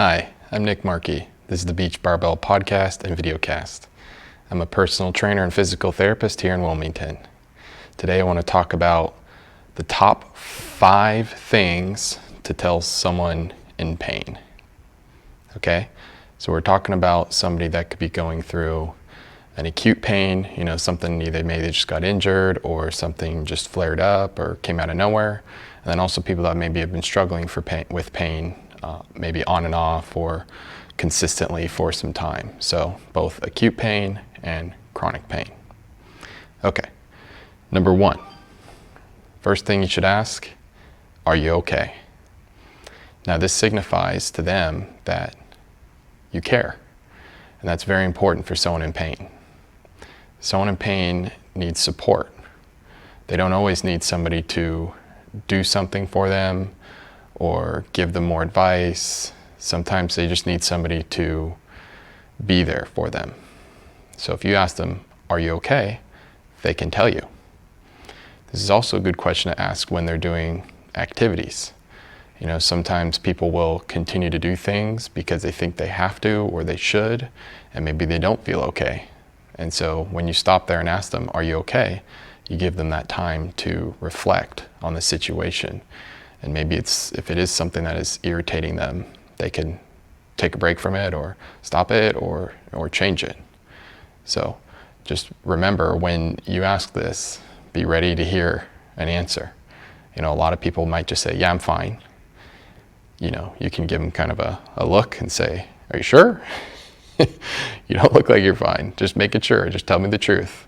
Hi, I'm Nick Markey. This is the Beach Barbell podcast and videocast. I'm a personal trainer and physical therapist here in Wilmington. Today I want to talk about the top 5 things to tell someone in pain. Okay, so we're talking about somebody that could be going through an acute pain, something either maybe they just got injured or something just flared up or came out of nowhere. And then also people that maybe have been struggling with pain, maybe on and off or consistently for some time. So both acute pain and chronic pain. Okay, number 1. First thing you should ask, are you okay? Now this signifies to them that you care. And that's very important for someone in pain. Someone in pain needs support. They don't always need somebody to do something for them or give them more advice. Sometimes they just need somebody to be there for them. So if you ask them, are you okay? They can tell you. This is also a good question to ask when they're doing activities. Sometimes people will continue to do things because they think they have to or they should, and maybe they don't feel okay. And so when you stop there and ask them, are you okay? You give them that time to reflect on the situation. And maybe if it is something that is irritating them, they can take a break from it or stop it or change it. So just remember, when you ask this, be ready to hear an answer. A lot of people might just say, yeah, I'm fine. You can give them kind of a look and say, are you sure? You don't look like you're fine. Just make it sure. Just tell me the truth.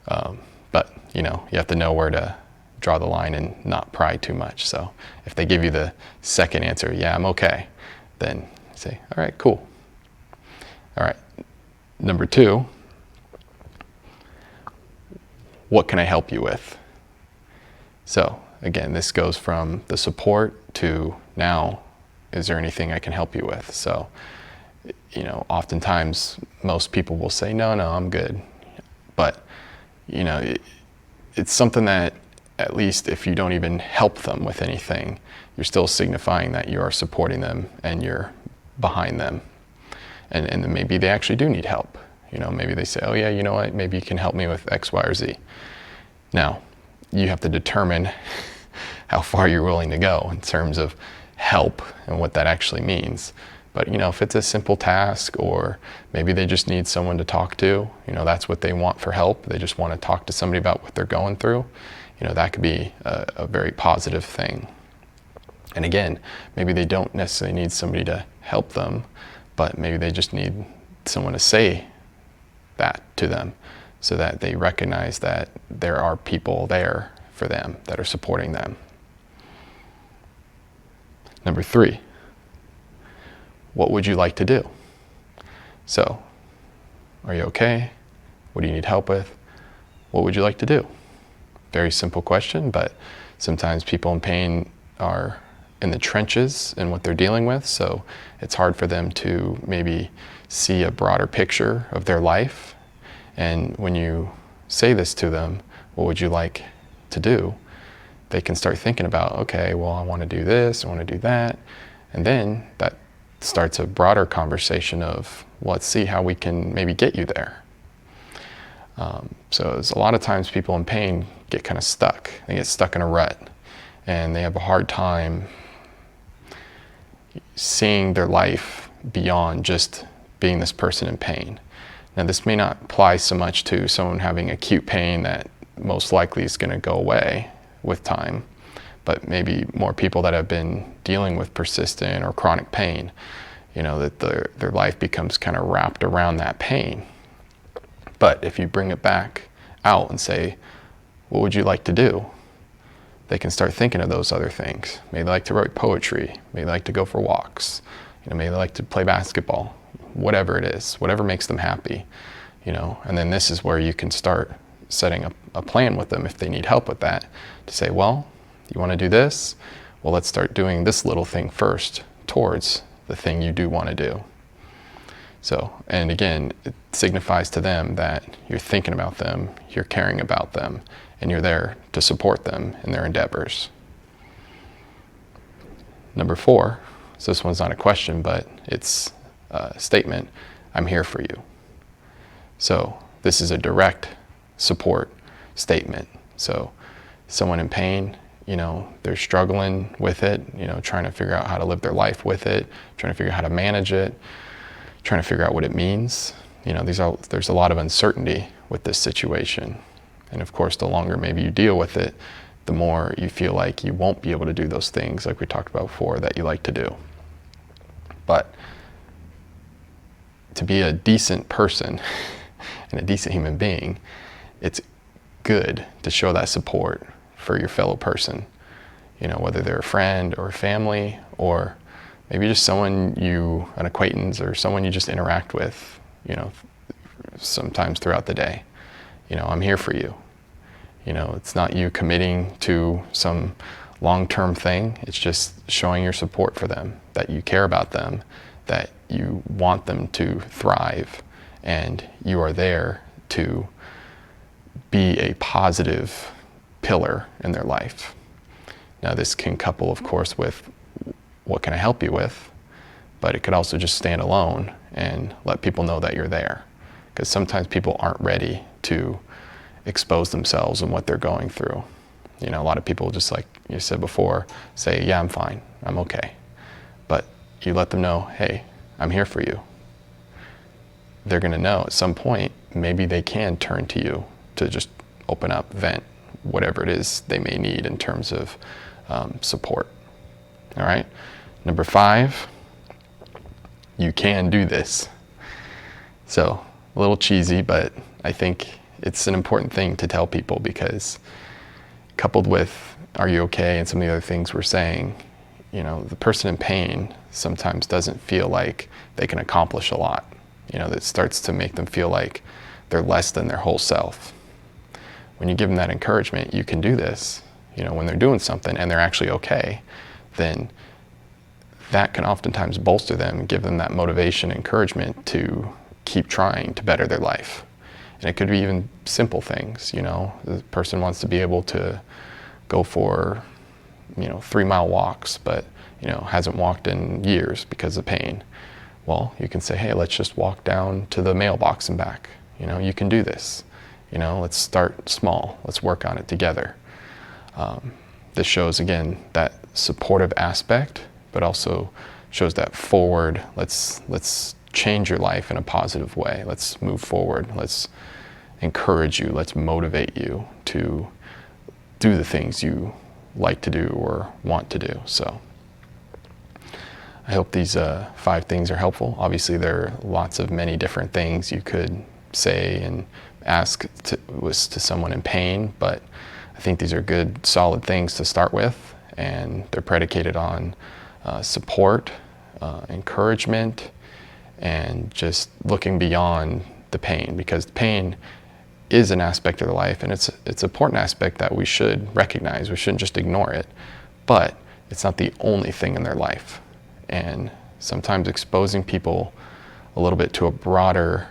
But you have to know where to draw the line and not pry too much. So if they give you the second answer, yeah, I'm okay, then say, all right, cool. All right, number 2, what can I help you with? So again, this goes from the support to now, is there anything I can help you with? So, oftentimes most people will say, no, I'm good. But, it's something that at least if you don't even help them with anything, you're still signifying that you are supporting them and you're behind them. And then maybe they actually do need help. Maybe they say, oh yeah, you know what, maybe you can help me with X, Y, or Z. Now, you have to determine how far you're willing to go in terms of help and what that actually means. But if it's a simple task, or maybe they just need someone to talk to, that's what they want for help. They just want to talk to somebody about what they're going through. That could be a very positive thing. And again, maybe they don't necessarily need somebody to help them, but maybe they just need someone to say that to them so that they recognize that there are people there for them that are supporting them. Number 3, what would you like to do? So, are you okay? What do you need help with? What would you like to do? Very simple question, but sometimes people in pain are in the trenches in what they're dealing with, so it's hard for them to maybe see a broader picture of their life. And when you say this to them, what would you like to do? They can start thinking about, okay, well, I want to do this, I want to do that. And then that starts a broader conversation of, well, let's see how we can maybe get you there. So there's a lot of times people in pain get kind of stuck. They get stuck in a rut and they have a hard time seeing their life beyond just being this person in pain. Now this may not apply so much to someone having acute pain that most likely is going to go away with time, but maybe more people that have been dealing with persistent or chronic pain, that their life becomes kind of wrapped around that pain. But if you bring it back out and say, what would you like to do? They can start thinking of those other things. Maybe they like to write poetry, maybe they like to go for walks, maybe they like to play basketball, whatever it is, whatever makes them happy, and then this is where you can start setting up a plan with them if they need help with that, to say, well, you want to do this? Well, let's start doing this little thing first towards the thing you do want to do. So, and again, it signifies to them that you're thinking about them, you're caring about them, and you're there to support them in their endeavors. Number 4, So this one's not a question, but it's a statement. I'm here for you. So this is a direct support statement. So someone in pain, they're struggling with it, trying to figure out how to live their life with it, trying to figure out how to manage it, trying to figure out what it means. There's a lot of uncertainty with this situation. And of course, the longer maybe you deal with it, the more you feel like you won't be able to do those things like we talked about before that you like to do. But to be a decent person and a decent human being, it's good to show that support for your fellow person, whether they're a friend or a family, or maybe just an acquaintance or someone you just interact with, sometimes throughout the day. I'm here for you. It's not you committing to some long-term thing. It's just showing your support for them, that you care about them, that you want them to thrive, and you are there to be a positive pillar in their life. Now, this can couple, of course, with what can I help you with, but it could also just stand alone and let people know that you're there. Because sometimes people aren't ready to expose themselves and what they're going through. A lot of people, just like you said before, say, yeah, I'm fine, I'm okay. But you let them know, hey, I'm here for you. They're gonna know at some point, maybe they can turn to you to just open up, vent, whatever it is they may need in terms of support. All right. Number 5, you can do this. So a little cheesy, but I think it's an important thing to tell people, because coupled with are you okay and some of the other things we're saying, the person in pain sometimes doesn't feel like they can accomplish a lot. That starts to make them feel like they're less than their whole self. When you give them that encouragement, you can do this, when they're doing something and they're actually okay, then that can oftentimes bolster them and give them that motivation, encouragement to keep trying to better their life. And it could be even simple things, the person wants to be able to go for, 3-mile walks, but, hasn't walked in years because of pain. Well, you can say, hey, let's just walk down to the mailbox and back. You can do this. Let's start small. Let's work on it together. This shows, again, that supportive aspect, but also shows that forward, let's change your life in a positive way. Let's move forward. Let's encourage you. Let's motivate you to do the things you like to do or want to do. So I hope these 5 things are helpful. Obviously, there are lots of many different things you could say and ask to someone in pain, but I think these are good, solid things to start with, and they're predicated on support, encouragement, and just looking beyond the pain, because pain is an aspect of their life, and it's an important aspect that we should recognize. We shouldn't just ignore it, but it's not the only thing in their life. And sometimes exposing people a little bit to a broader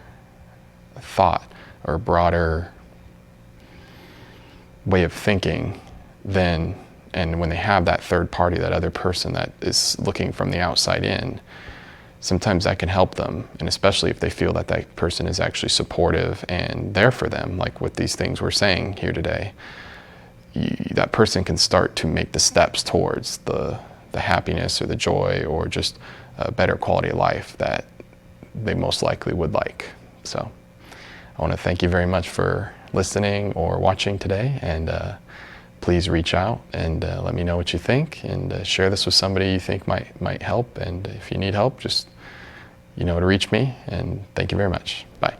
thought or a broader way of thinking and when they have that third party, that other person that is looking from the outside in, sometimes that can help them. And especially if they feel that that person is actually supportive and there for them, like with these things we're saying here today, that person can start to make the steps towards the happiness or the joy or just a better quality of life that they most likely would like. So I want to thank you very much for listening or watching today, and please reach out and let me know what you think, and share this with somebody you think might help. And if you need help, just, you know, to reach me. And thank you very much. Bye.